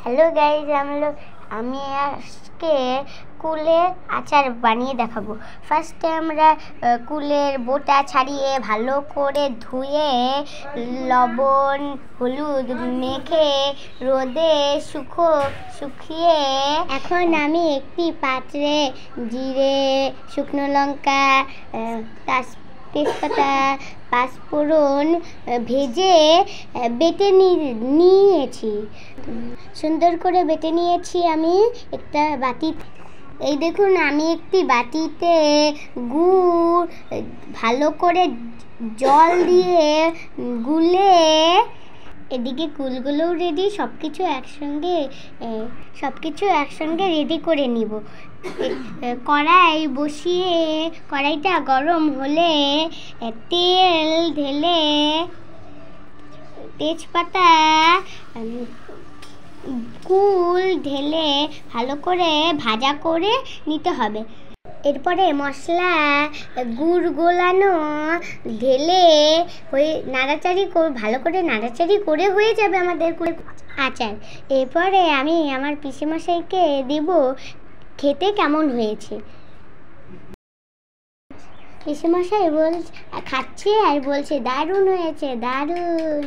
Hello guys, আমি আজকে কুলের আচার বানিয়ে দেখাবো। ফার্স্টে আমরা কুলের বোটা ছাড়িয়ে ভালো করে ধুয়ে লবণ হলুদ মেখে রোদে শুকিয়ে এখন আমি একটি পাত্রে জিরে, শুকনো লঙ্কা, তেজপাতা, পাঁচফোড়ন ভেজে বেটে নিয়েছি। সুন্দর করে বেটে নিয়েছি আমি একটা বাটিতে। এই দেখুন, আমি একটি বাটিতে গুড় ভালো করে জল দিয়ে গুলে, এদিকে কুলগুলোও রেডি, সব কিছু একসঙ্গে রেডি করে নিব। কড়াই বসিয়ে কড়াইটা গরম হলে তেল ঢেলে তেজপাতা, কুল ঢেলে ভালো করে ভাজা করে নিতে হবে। এরপরে মশলা গুড় গোলানো ঢেলে ভালো করে নাড়াচাড়ি করে হয়ে যাবে আমাদের আচার। এরপরে আমি আমার পিসেমশাইকে দিব খেতে কেমন হয়েছে। পিসেমশাই খাচ্ছে আর বলছে দারুণ হয়েছে, দারুণ।